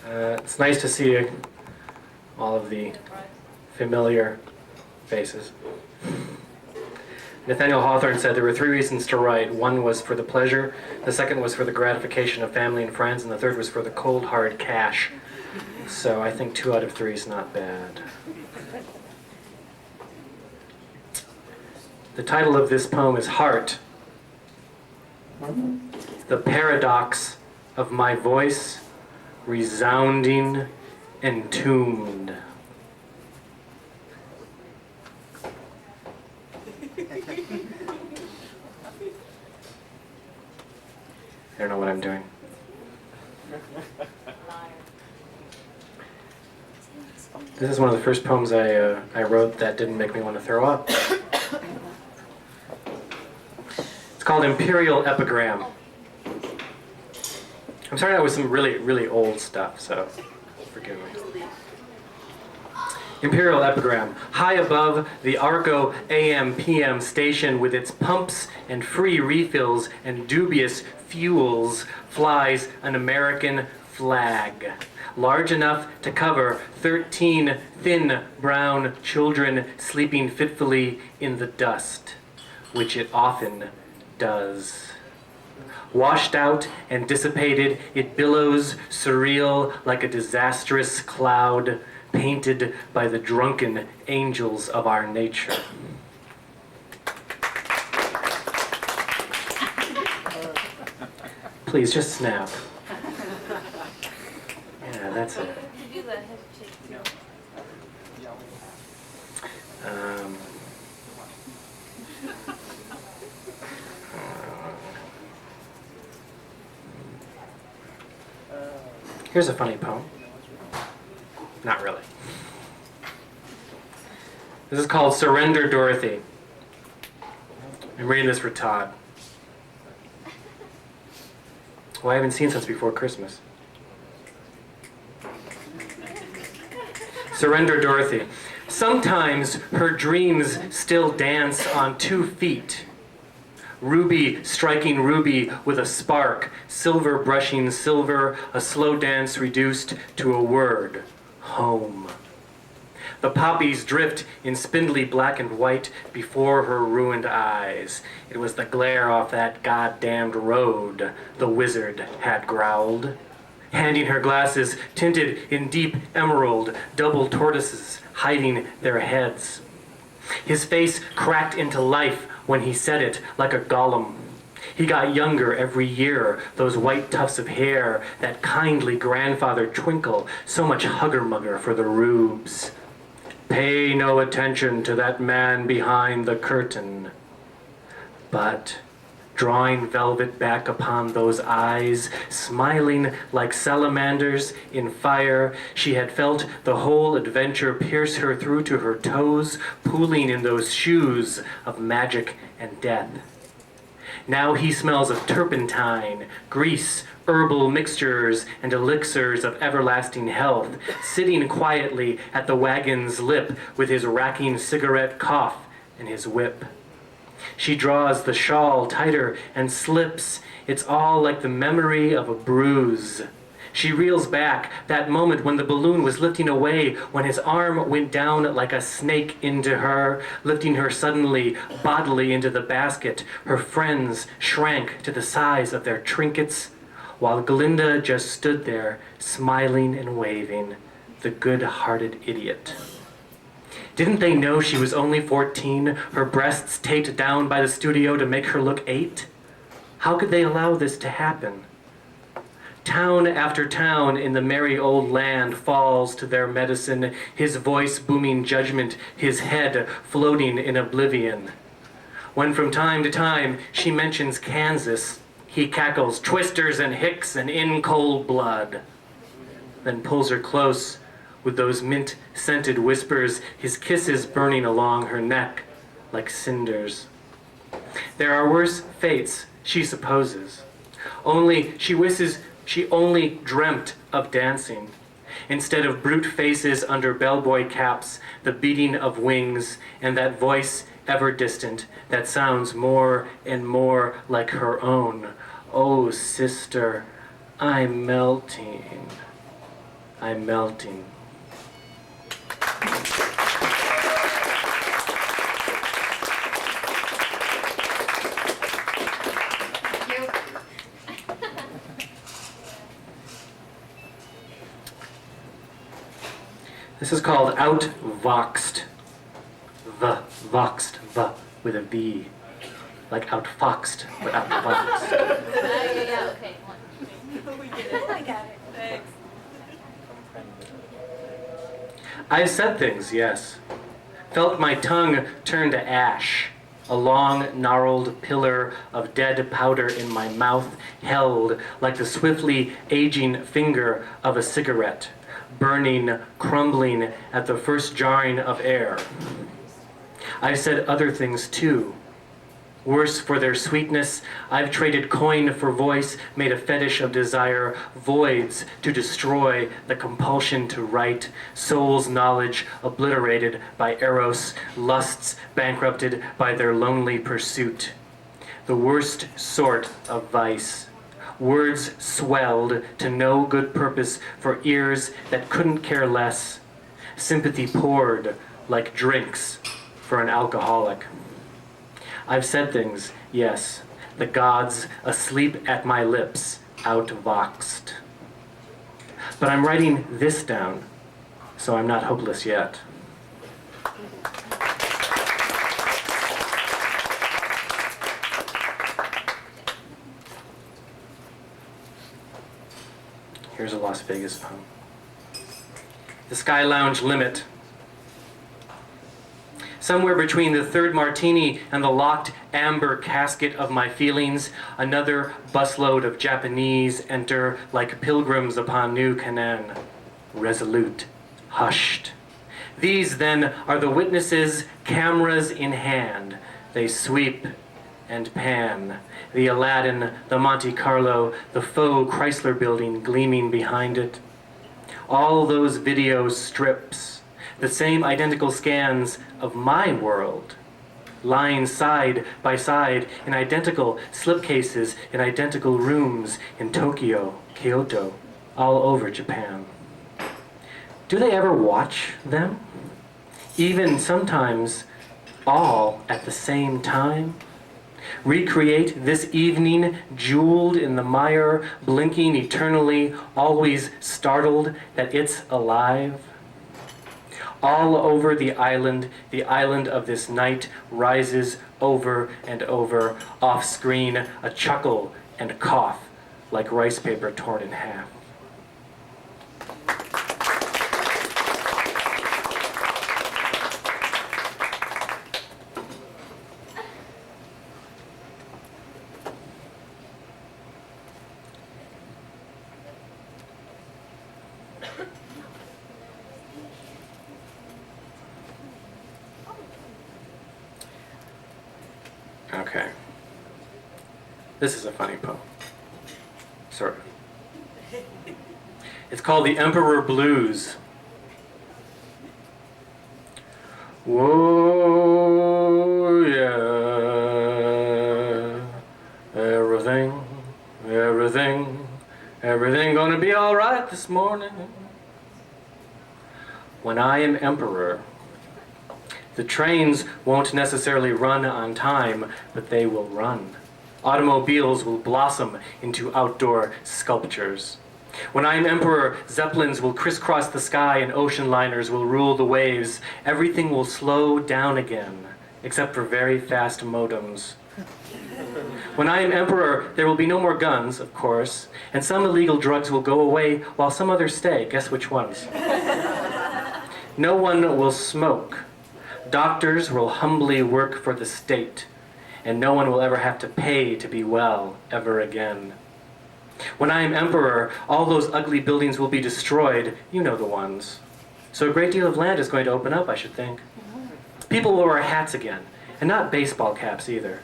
It's nice to see all of the familiar faces. Nathaniel Hawthorne said there were 3 reasons to write. 1 was for the pleasure, the 2nd was for the gratification of family and friends, and the 3rd was for the cold, hard cash. So I think 2 out of 3 is not bad. The title of this poem is Heart. The paradox of my voice, resounding, entombed. I don't know what I'm doing. This is one of the first poems I wrote that didn't make me want to throw up. It's called Imperial Epigram. I'm starting out with some really, really old stuff, so forgive me. Imperial Epigram. High above the Arco AM/PM station with its pumps and free refills and dubious fuels flies an American flag, large enough to cover 13 thin brown children sleeping fitfully in the dust, which it often does. Washed out and dissipated, it billows surreal like a disastrous cloud painted by the drunken angels of our nature. Please, just snap. Yeah, that's it. Here's a funny poem. Not really. This is called Surrender, Dorothy. I'm reading this for Todd, who I haven't seen since before Christmas. Surrender, Dorothy. Sometimes her dreams still dance on 2 feet. Ruby striking ruby with a spark, silver brushing silver, a slow dance reduced to a word, home. The poppies drift in spindly black and white before her ruined eyes. It was the glare off that goddamned road, the wizard had growled, handing her glasses tinted in deep emerald, double tortoises hiding their heads. His face cracked into life when he said it, like a golem. He got younger every year, those white tufts of hair, that kindly grandfather twinkle, so much hugger-mugger for the rubes. Pay no attention to that man behind the curtain. But, drawing velvet back upon those eyes, smiling like salamanders in fire, she had felt the whole adventure pierce her through to her toes, pooling in those shoes of magic and death. Now he smells of turpentine, grease, herbal mixtures, and elixirs of everlasting health, sitting quietly at the wagon's lip with his racking cigarette cough and his whip. She draws the shawl tighter and slips. It's all like the memory of a bruise. She reels back, that moment when the balloon was lifting away, when his arm went down like a snake into her, lifting her suddenly, bodily into the basket. Her friends shrank to the size of their trinkets, while Glinda just stood there, smiling and waving, the good-hearted idiot. Didn't they know she was only 14, her breasts taped down by the studio to make her look 8? How could they allow this to happen? Town after town in the merry old land falls to their medicine, his voice booming judgment, his head floating in oblivion. When from time to time she mentions Kansas, he cackles, twisters and hicks and in cold blood, then pulls her close with those mint-scented whispers, his kisses burning along her neck like cinders. There are worse fates, she supposes. Only she wishes she only dreamt of dancing. Instead of brute faces under bellboy caps, the beating of wings, and that voice ever distant that sounds more and more like her own. Oh, sister, I'm melting. I'm melting. This is called outvoxed. Voxed, with a V. Like outfoxed, but outvoxed. Yeah, okay. We get it. I got it. Thanks. I've said things, yes. Felt my tongue turn to ash. A long, gnarled pillar of dead powder in my mouth, held like the swiftly aging finger of a cigarette, burning, crumbling at the first jarring of air. I've said other things too. Worse for their sweetness, I've traded coin for voice, made a fetish of desire, voids to destroy the compulsion to write, soul's knowledge obliterated by eros, lusts bankrupted by their lonely pursuit. The worst sort of vice. Words swelled to no good purpose for ears that couldn't care less. Sympathy poured like drinks for an alcoholic. I've said things, yes, the gods asleep at my lips, outvoxed. But I'm writing this down, so I'm not hopeless yet. Here's a Las Vegas poem. The Sky Lounge limit. Somewhere between the third martini and the locked amber casket of my feelings, another busload of Japanese enter like pilgrims upon New Canaan, resolute, hushed. These, then, are the witnesses, cameras in hand. They sweep and pan. The Aladdin, the Monte Carlo, the faux Chrysler building gleaming behind it. All those video strips, the same identical scans of my world, lying side by side in identical slipcases in identical rooms in Tokyo, Kyoto, all over Japan. Do they ever watch them? Even sometimes all at the same time? Recreate this evening, jeweled in the mire, blinking eternally, always startled that it's alive? All over the island of this night rises over and over, off screen, a chuckle and a cough like rice paper torn in half. Okay. This is a funny poem. Sort of. It's called The Emperor Blues. Whoa, yeah. Everything gonna be alright this morning. When I am emperor, the trains won't necessarily run on time, but they will run. Automobiles will blossom into outdoor sculptures. When I am emperor, zeppelins will crisscross the sky and ocean liners will rule the waves. Everything will slow down again, except for very fast modems. When I am emperor, there will be no more guns, of course, and some illegal drugs will go away while some others stay. Guess which ones? No one will smoke. Doctors will humbly work for the state, and no one will ever have to pay to be well ever again. When I am emperor, all those ugly buildings will be destroyed. You know the ones. So a great deal of land is going to open up, I should think. People will wear hats again, and not baseball caps either.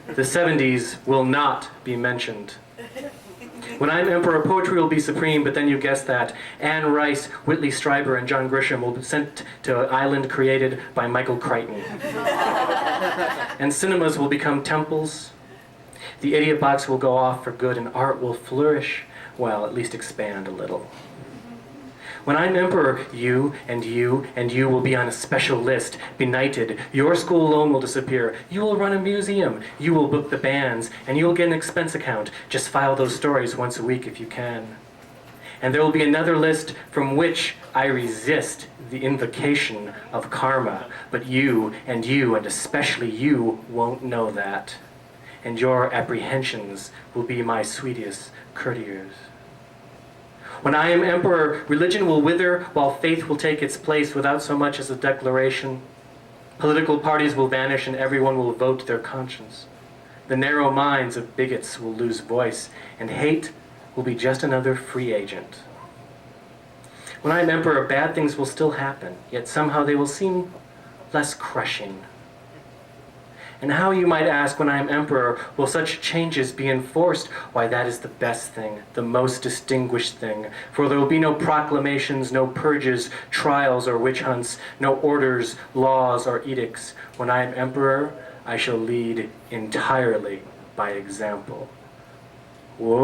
The 70s will not be mentioned. When I'm emperor, poetry will be supreme, but then you guess that. Anne Rice, Whitley Strieber, and John Grisham will be sent to an island created by Michael Crichton. And cinemas will become temples. The idiot box will go off for good, and art will flourish, well, at least expand a little. When I'm emperor, you and you and you will be on a special list, benighted. Your school alone will disappear. You will run a museum. You will book the bands, and you will get an expense account. Just file those stories once a week if you can. And there will be another list from which I resist the invocation of karma. But you, and especially you, won't know that. And your apprehensions will be my sweetest courtiers. When I am emperor, religion will wither while faith will take its place without so much as a declaration. Political parties will vanish and everyone will vote their conscience. The narrow minds of bigots will lose voice, and hate will be just another free agent. When I am emperor, bad things will still happen, yet somehow they will seem less crushing. And how, you might ask, when I am emperor, will such changes be enforced? Why, that is the best thing, the most distinguished thing. For there will be no proclamations, no purges, trials, or witch hunts, no orders, laws, or edicts. When I am emperor, I shall lead entirely by example. Whoa,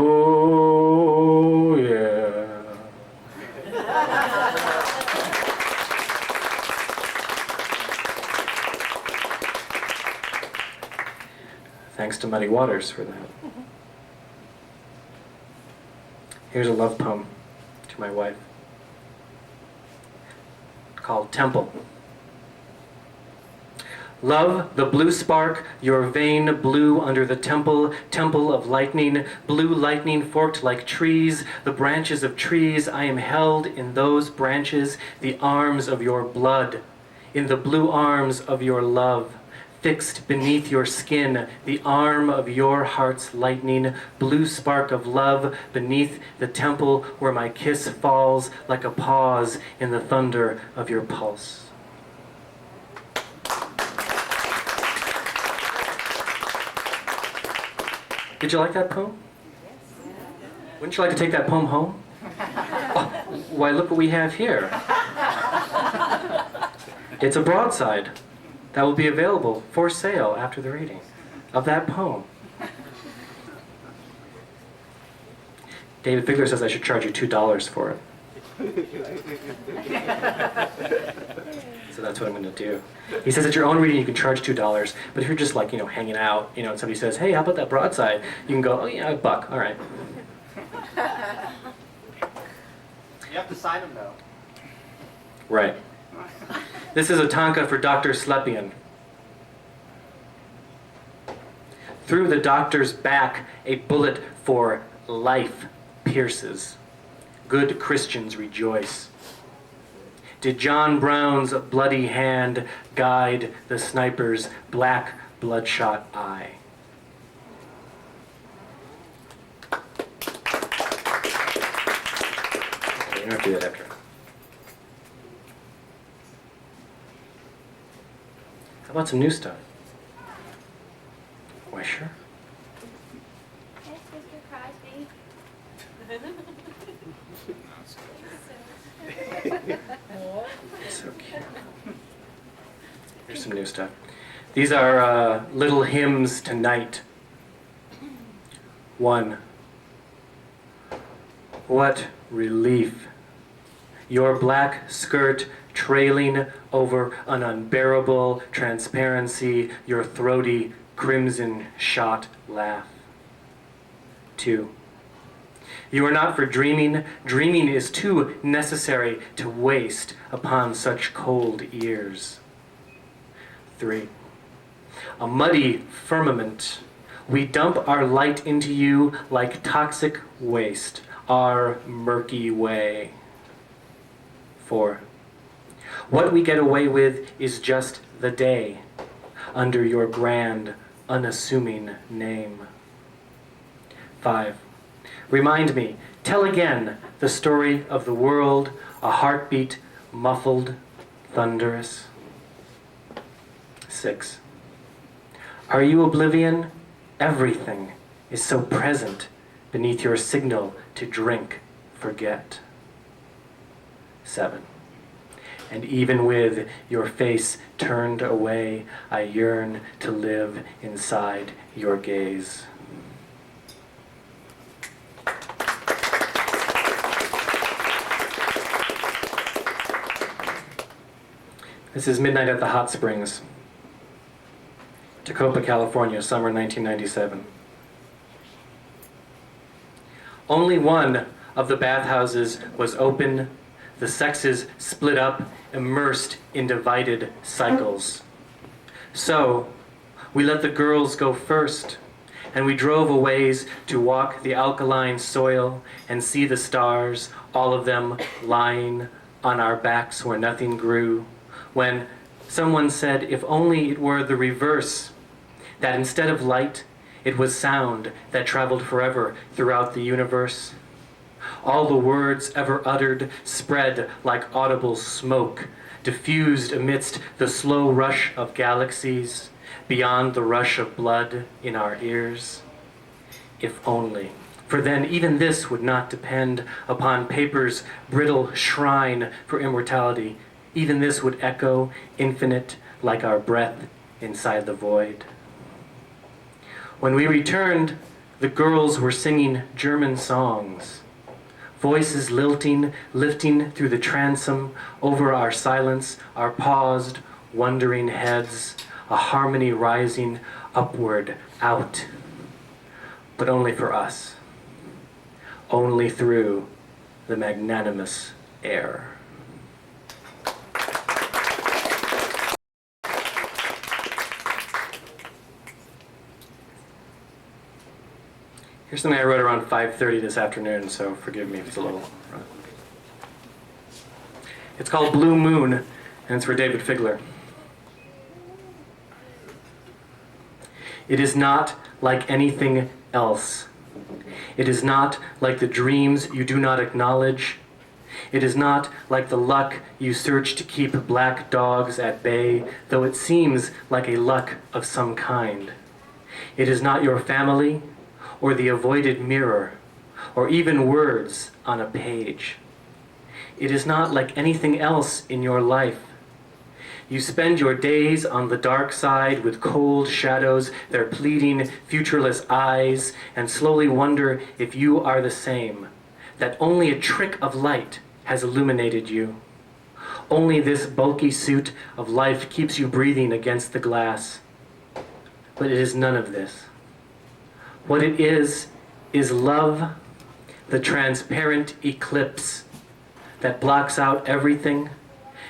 yeah. Thanks to Muddy Waters for that. Here's a love poem to my wife called Temple. Love, the blue spark, your vein blue under the temple, temple of lightning, blue lightning forked like trees, the branches of trees, I am held in those branches, the arms of your blood, in the blue arms of your love. Fixed beneath your skin, the arm of your heart's lightning, blue spark of love beneath the temple where my kiss falls like a pause in the thunder of your pulse. Did you like that poem? Wouldn't you like to take that poem home? Oh, why, look what we have here. It's a broadside that will be available for sale after the reading of that poem. David Figler says I should charge you $2 for it. So that's what I'm going to do. He says at your own reading you can charge $2, but if you're just like, hanging out, and somebody says, hey, how about that broadside? You can go, oh yeah, $1, all right. You have to sign them though. Right. This is a tanka for Dr. Slepian. Through the doctor's back, a bullet for life pierces. Good Christians rejoice. Did John Brown's bloody hand guide the sniper's black bloodshot eye? Okay, you don't have to do that after. How about some new stuff? Why, sure. Yes, Mr. Crosby. So cute. Here's some new stuff. These are little hymns to night. 1. What relief. Your black skirt trailing over an unbearable transparency, your throaty crimson shot laugh. 2. You are not for dreaming. Dreaming is too necessary to waste upon such cold ears. 3. A muddy firmament. We dump our light into you like toxic waste, our murky way. 4. What we get away with is just the day, under your grand, unassuming name. 5. Remind me, tell again the story of the world, a heartbeat, muffled, thunderous. 6. Are you oblivion? Everything is so present beneath your signal to drink, forget. 7. And even with your face turned away, I yearn to live inside your gaze. This is Midnight at the Hot Springs, Tacoma, California, summer 1997. Only one of the bathhouses was open, the sexes split up, immersed in divided cycles. So, we let the girls go first, and we drove a ways to walk the alkaline soil and see the stars, all of them lying on our backs where nothing grew, when someone said if only it were the reverse, that instead of light, it was sound that traveled forever throughout the universe. All the words ever uttered spread like audible smoke, diffused amidst the slow rush of galaxies, beyond the rush of blood in our ears. If only. For then even this would not depend upon paper's brittle shrine for immortality. Even this would echo infinite like our breath inside the void. When we returned, the girls were singing German songs, voices lilting, lifting through the transom over our silence, our paused, wondering heads, a harmony rising upward, out, but only for us, only through the magnanimous air. Here's something I wrote around 5:30 this afternoon, so forgive me if it's a little rough. It's called Blue Moon, and it's for David Figler. It is not like anything else. It is not like the dreams you do not acknowledge. It is not like the luck you search to keep black dogs at bay, though it seems like a luck of some kind. It is not your family, or the avoided mirror, or even words on a page. It is not like anything else in your life. You spend your days on the dark side with cold shadows, their pleading, futureless eyes, and slowly wonder if you are the same, that only a trick of light has illuminated you. Only this bulky suit of life keeps you breathing against the glass. But it is none of this. What it is love, the transparent eclipse that blocks out everything,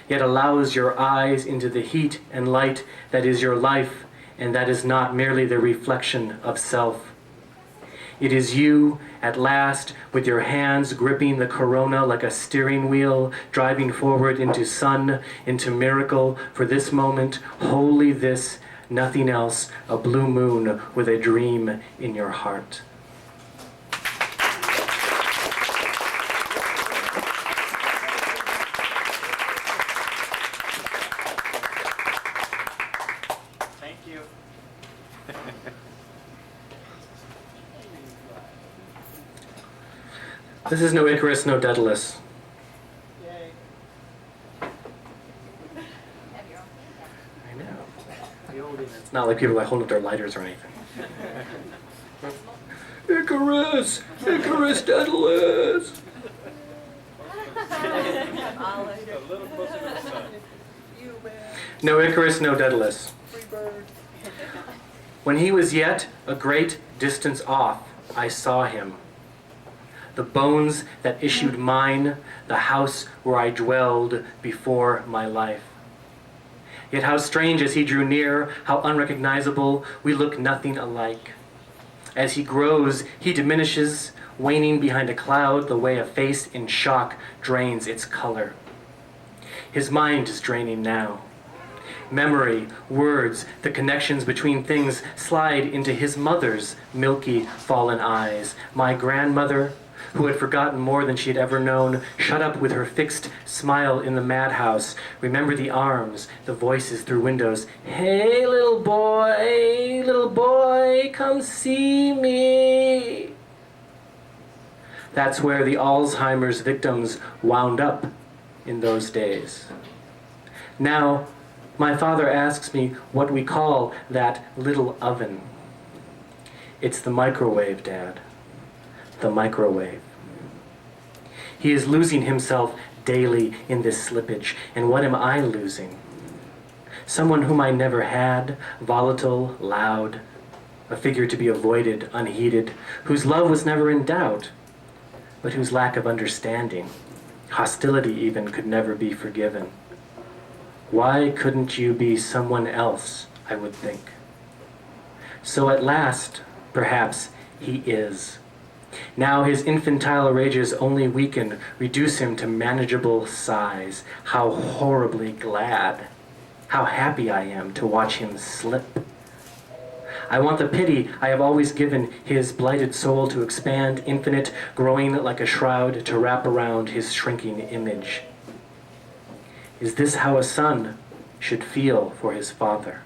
yet allows your eyes into the heat and light that is your life, and that is not merely the reflection of self. It is you, at last, with your hands gripping the corona like a steering wheel, driving forward into sun, into miracle, for this moment, wholly this, nothing else, a blue moon with a dream in your heart. Thank you. This is no Icarus, no Daedalus. Yay. I know. It's not like people that hold up their lighters or anything. Icarus! Icarus, Daedalus! No Icarus, no Daedalus. When he was yet a great distance off, I saw him. The bones that issued mine, the house where I dwelled before my life. Yet how strange as he drew near, how unrecognizable, we look nothing alike. As he grows, he diminishes, waning behind a cloud the way a face in shock drains its color. His mind is draining now. Memory, words, the connections between things slide into his mother's milky, fallen eyes. My grandmother, who had forgotten more than she had ever known, shut up with her fixed smile in the madhouse. Remember the arms, the voices through windows. Hey, little boy, come see me. That's where the Alzheimer's victims wound up in those days. Now, my father asks me what we call that little oven. It's the microwave, Dad. The microwave. He is losing himself daily in this slippage. And what am I losing? Someone whom I never had, volatile, loud, a figure to be avoided, unheeded, whose love was never in doubt, but whose lack of understanding, hostility even, could never be forgiven. Why couldn't you be someone else, I would think. So at last, perhaps, he is. Now his infantile rages only weaken, reduce him to manageable size. How horribly glad, how happy I am to watch him slip. I want the pity I have always given his blighted soul to expand, infinite, growing like a shroud to wrap around his shrinking image. Is this how a son should feel for his father?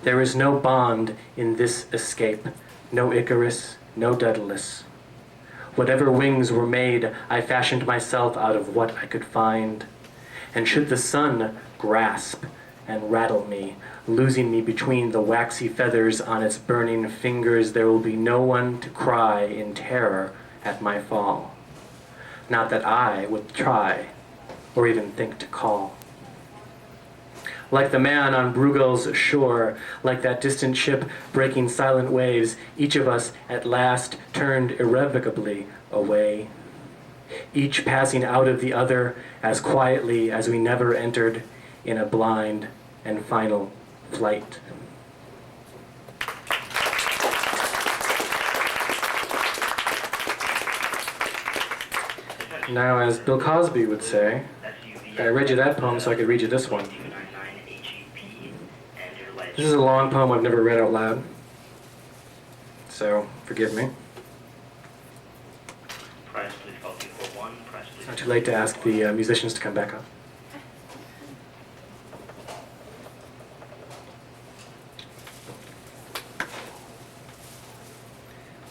There is no bond in this escape, no Icarus, no Daedalus. Whatever wings were made, I fashioned myself out of what I could find. And should the sun grasp and rattle me, losing me between the waxy feathers on its burning fingers, there will be no one to cry in terror at my fall. Not that I would try, or even think to call. Like the man on Bruegel's shore, like that distant ship breaking silent waves, each of us at last turned irrevocably away, each passing out of the other as quietly as we never entered, in a blind and final flight. Now, as Bill Cosby would say, I read you that poem so I could read you this one. This is a long poem I've never read out loud, so forgive me. It's not too late to ask the musicians to come back up.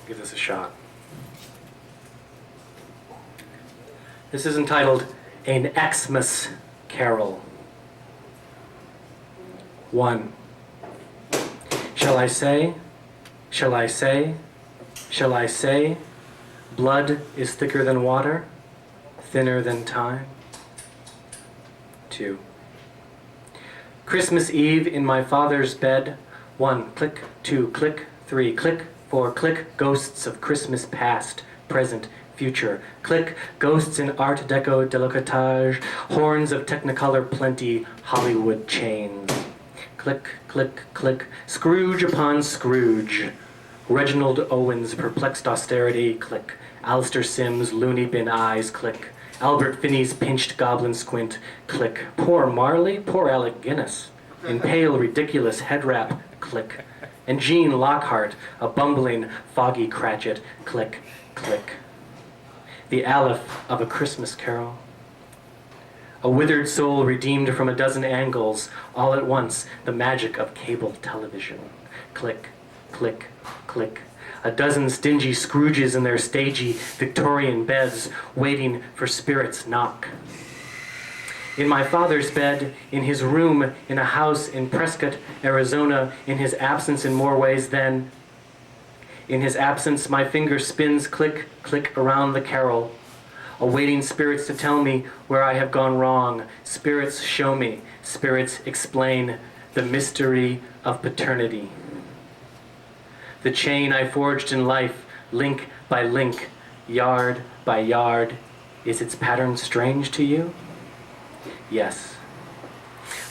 Give this a shot. This is entitled An Xmas Carol. 1. Shall I say, shall I say, shall I say, blood is thicker than water, thinner than time? 2. Christmas Eve in my father's bed, 1 click, 2 click, 3 click, 4 click, ghosts of Christmas past, present, future. Click, ghosts in Art Deco delicatege, horns of Technicolor plenty, Hollywood chains. Click, click, click, Scrooge upon Scrooge. Reginald Owen's perplexed austerity, click. Alistair Sims' loony bin eyes, click. Albert Finney's pinched goblin squint, click. Poor Marley, poor Alec Guinness. In pale, ridiculous head wrap, click. And Jean Lockhart, a bumbling, foggy Cratchit, click, click. The Aleph of A Christmas Carol. A withered soul redeemed from a dozen angles, all at once, the magic of cable television. Click, click, click. A dozen stingy Scrooges in their stagey Victorian beds, waiting for spirits knock. In my father's bed, in his room, in a house in Prescott, Arizona, in his absence in more ways than... In his absence, my finger spins click, click around the carol, awaiting spirits to tell me where I have gone wrong. Spirits show me, spirits explain the mystery of paternity. The chain I forged in life, link by link, yard by yard, is its pattern strange to you? Yes.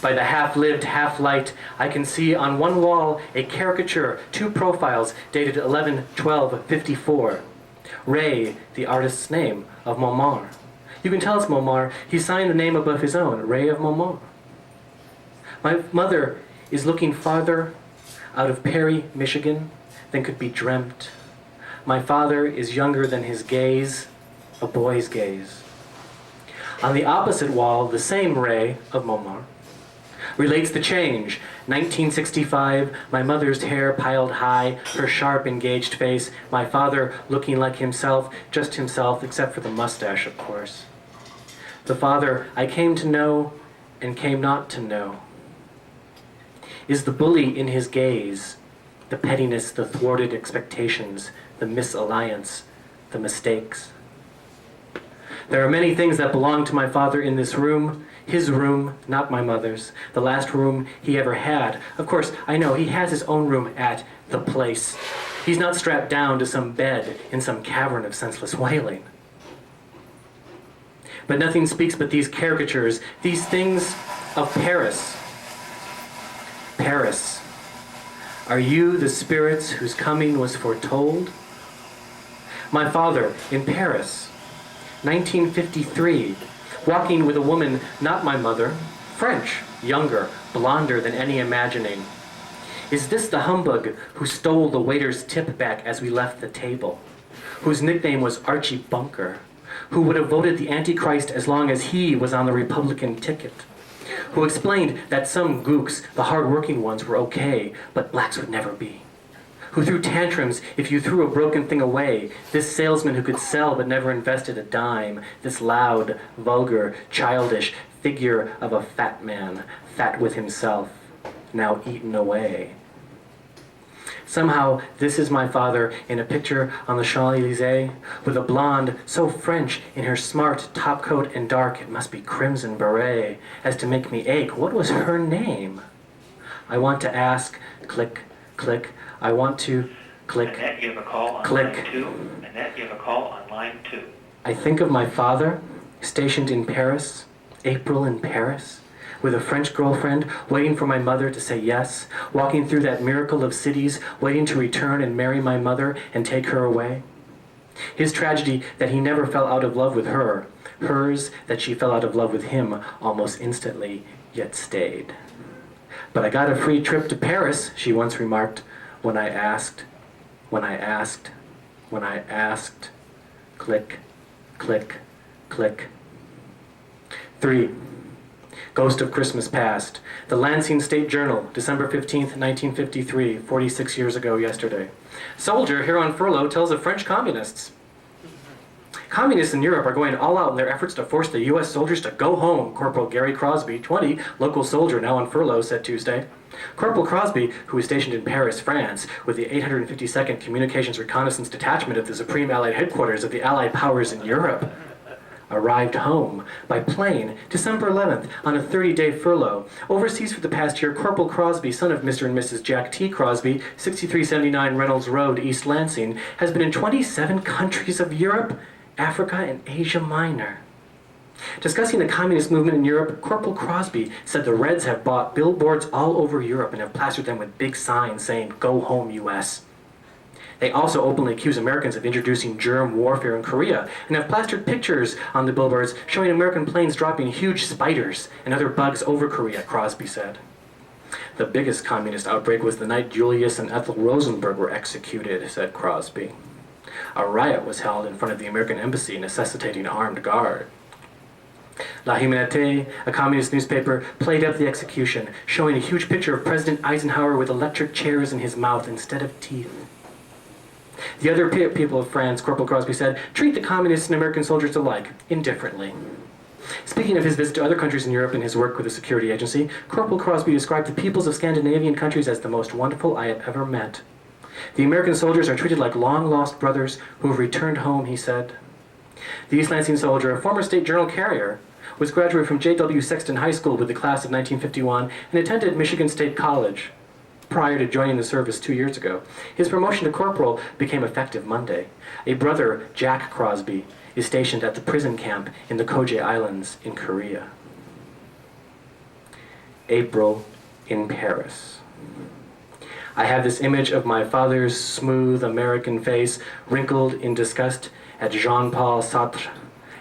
By the half-lived, half-light, I can see on one wall a caricature, 2 profiles, dated 11/12/54. Ray, the artist's name, of Momar. You can tell it's Momar. He signed the name above his own, Ray of Momar. My mother is looking farther out of Perry, Michigan, than could be dreamt. My father is younger than his gaze, a boy's gaze. On the opposite wall, the same Ray of Momar relates the change. 1965, my mother's hair piled high, her sharp, engaged face, my father looking like himself, just himself, except for the mustache, of course. The father I came to know and came not to know. Is the bully in his gaze, the pettiness, the thwarted expectations, the misalliance, the mistakes? There are many things that belong to my father in this room. His room, not my mother's. The last room he ever had. Of course, I know he has his own room at the place. He's not strapped down to some bed in some cavern of senseless wailing. But nothing speaks but these caricatures, these things of Paris. Paris. Are you the spirits whose coming was foretold? My father in Paris, 1953, walking with a woman not my mother, French, younger, blonder than any imagining. Is this the humbug who stole the waiter's tip back as we left the table, whose nickname was Archie Bunker, who would have voted the Antichrist as long as he was on the Republican ticket, who explained that some gooks, the hard-working ones, were okay, but blacks would never be, who threw tantrums if you threw a broken thing away, this salesman who could sell but never invested a dime, this loud, vulgar, childish figure of a fat man, fat with himself, now eaten away. Somehow, this is my father in a picture on the Champs-Élysées, with a blonde so French in her smart topcoat and dark, it must be crimson beret, as to make me ache. What was her name? I want to ask, click, click, I want to, click, Annette, you have a call on click. line 2. Annette, you have a call on line 2. I think of my father, stationed in Paris, April in Paris, with a French girlfriend, waiting for my mother to say yes, walking through that miracle of cities, waiting to return and marry my mother and take her away. His tragedy that he never fell out of love with her, hers that she fell out of love with him almost instantly, yet stayed. But I got a free trip to Paris, she once remarked, when I asked, click, click, click. 3. Ghost of Christmas Past. The Lansing State Journal, December 15th, 1953, 46 years ago yesterday. Soldier here on furlough tells of French communists. Communists in Europe are going all out in their efforts to force the U.S. soldiers to go home, Corporal Gregory Crosby, 20, local soldier now on furlough, said Tuesday. Corporal Crosby, who is stationed in Paris, France, with the 852nd Communications Reconnaissance Detachment of the Supreme Allied Headquarters of the Allied Powers in Europe, arrived home by plane December 11th on a 30-day furlough. Overseas for the past year, Corporal Crosby, son of Mr. and Mrs. Jack T. Crosby, 6379 Reynolds Road, East Lansing, has been in 27 countries of Europe, Africa, and Asia Minor. Discussing the communist movement in Europe, Corporal Crosby said the Reds have bought billboards all over Europe and have plastered them with big signs saying, "Go home, U.S." They also openly accuse Americans of introducing germ warfare in Korea and have plastered pictures on the billboards showing American planes dropping huge spiders and other bugs over Korea, Crosby said. The biggest communist outbreak was the night Julius and Ethel Rosenberg were executed, said Crosby. A riot was held in front of the American embassy, necessitating armed guard. La Humanité, a communist newspaper, played up the execution, showing a huge picture of President Eisenhower with electric chairs in his mouth instead of teeth. The other people of France, Corporal Crosby said, treat the communists and American soldiers alike, indifferently. Speaking of his visit to other countries in Europe and his work with the security agency, Corporal Crosby described the peoples of Scandinavian countries as the most wonderful I have ever met. The American soldiers are treated like long-lost brothers who have returned home, he said. The East Lansing soldier, a former State Journal carrier, was graduated from J.W. Sexton High School with the class of 1951 and attended Michigan State College prior to joining the service 2 years ago. His promotion to corporal became effective Monday. A brother, Jack Crosby, is stationed at the prison camp in the Koje Islands in Korea. April in Paris. I have this image of my father's smooth American face wrinkled in disgust at Jean-Paul Sartre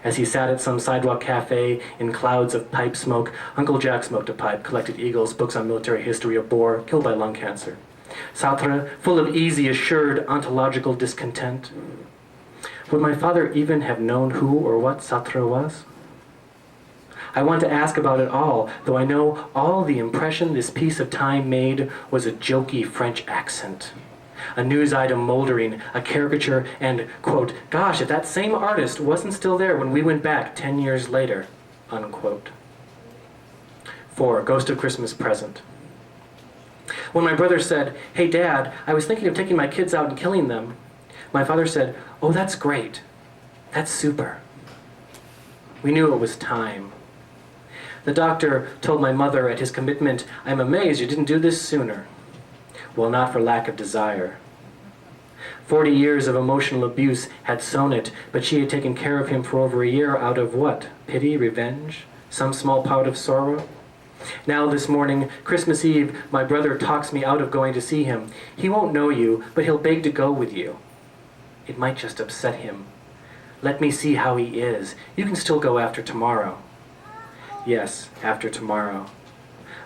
as he sat at some sidewalk cafe in clouds of pipe smoke. Uncle Jack smoked a pipe, collected eagles, books on military history, a Boer, killed by lung cancer. Sartre, full of easy, assured, ontological discontent. Would my father even have known who or what Sartre was? I want to ask about it all, though I know all the impression this piece of time made was a jokey French accent. A news item moldering, a caricature, and, quote, gosh, if that same artist wasn't still there when we went back 10 years later, unquote. 4. Ghost of Christmas Present. When my brother said, hey Dad, I was thinking of taking my kids out and killing them, my father said, oh, that's great. That's super. We knew it was time. The doctor told my mother at his commitment, "I'm amazed you didn't do this sooner." Well, not for lack of desire. 40 years of emotional abuse had sown it, but she had taken care of him for over a year out of what? Pity, revenge, some small pout of sorrow? Now this morning, Christmas Eve, my brother talks me out of going to see him. He won't know you, but he'll beg to go with you. It might just upset him. Let me see how he is. You can still go after tomorrow. Yes, after tomorrow.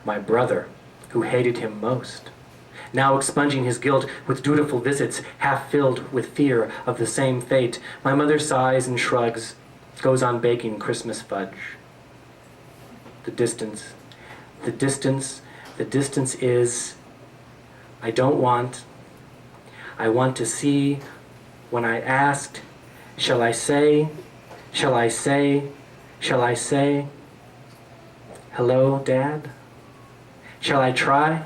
My brother, who hated him most, now expunging his guilt with dutiful visits, half filled with fear of the same fate. My mother sighs and shrugs, goes on baking Christmas fudge. The distance is, I don't want. I want to see. When I asked, shall I say, shall I say, shall I say, hello, Dad? Shall I try?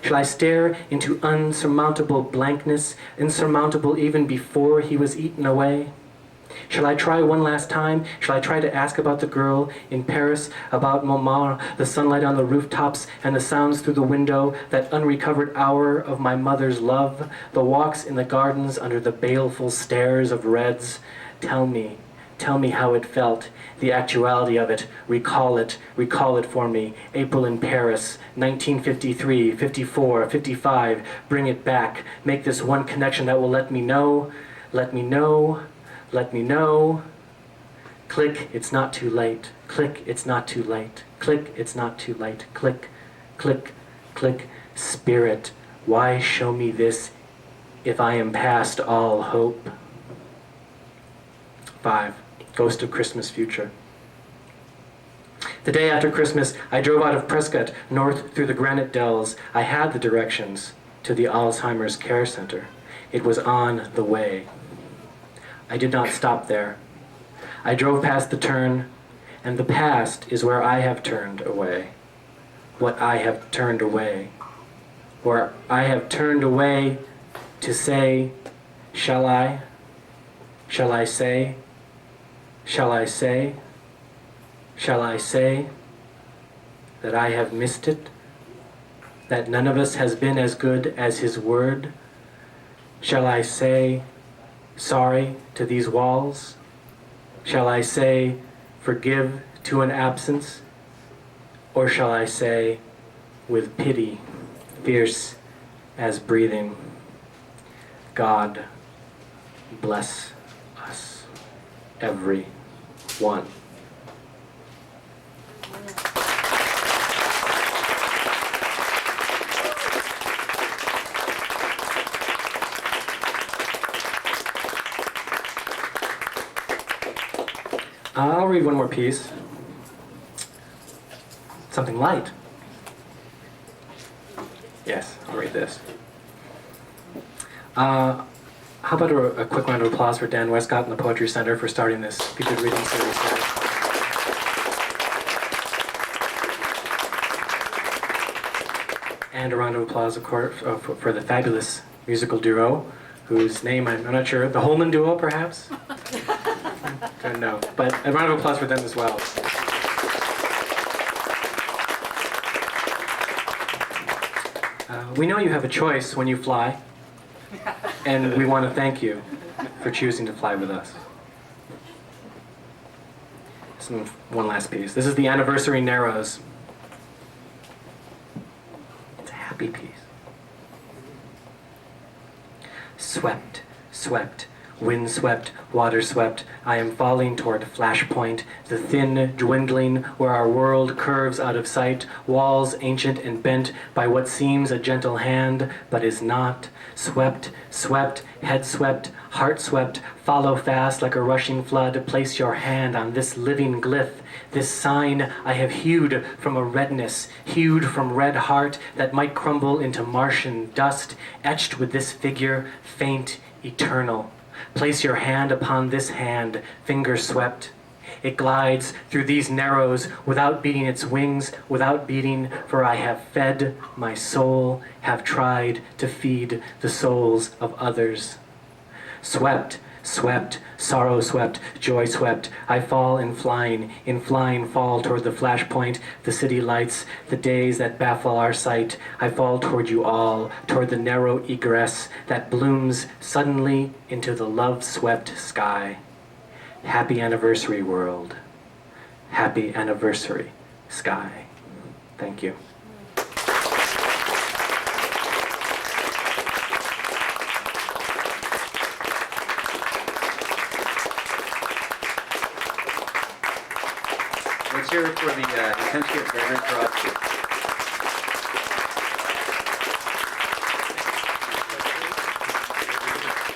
Shall I stare into unsurmountable blankness, insurmountable even before he was eaten away? Shall I try one last time? Shall I try to ask about the girl in Paris, about Montmartre, the sunlight on the rooftops and the sounds through the window, that unrecovered hour of my mother's love, the walks in the gardens under the baleful stares of reds? Tell me how it felt, the actuality of it. Recall it for me. April in Paris, 1953, 54, 55. Bring it back. Make this one connection that will let me know. Let me know. Let me know. Click, it's not too late. Click, it's not too late. Click, it's not too late. Click, click, click. Spirit, why show me this if I am past all hope? 5. Ghost of Christmas Future. The day after Christmas, I drove out of Prescott, north through the granite dells. I had the directions to the Alzheimer's Care Center. It was on the way. I did not stop there. I drove past the turn, and the past is where I have turned away. What I have turned away. Where I have turned away to say, shall I? Shall I say? Shall I say? Shall I say that I have missed it? That none of us has been as good as his word? Shall I say sorry to these walls? Shall I say forgive to an absence? Or shall I say with pity, fierce as breathing, God bless us, every one. I'll read one more piece. Something light. Yes, I'll read this. How about a quick round of applause for Dan Westcott and the Poetry Center for starting this featured reading series today. And a round of applause, of course, for the fabulous musical duo, whose name I'm not sure, the Holman Duo, perhaps? Don't know, but a round of applause for them as well. We know you have a choice when you fly, and we want to thank you for choosing to fly with us. One last piece. This is the Anniversary Narrows. It's a happy piece. Swept, swept, wind swept, water swept, I am falling toward flashpoint, the thin dwindling where our world curves out of sight, walls ancient and bent by what seems a gentle hand, but is not. Swept, swept, head swept, heart swept, follow fast like a rushing flood, place your hand on this living glyph, this sign I have hewed from a redness, hewed from red heart that might crumble into Martian dust, etched with this figure, faint, eternal. Place your hand upon this hand, finger swept. It glides through these narrows without beating its wings, without beating, for I have fed my soul, have tried to feed the souls of others. Swept, Swept, sorrow swept, joy swept, I fall in flying fall toward the flashpoint, the city lights, the days that baffle our sight. I fall toward you all, toward the narrow egress that blooms suddenly into the love-swept sky. Happy anniversary, world. Happy anniversary, sky. Thank you. Let's hear it for the intensity of Gregory Crosby.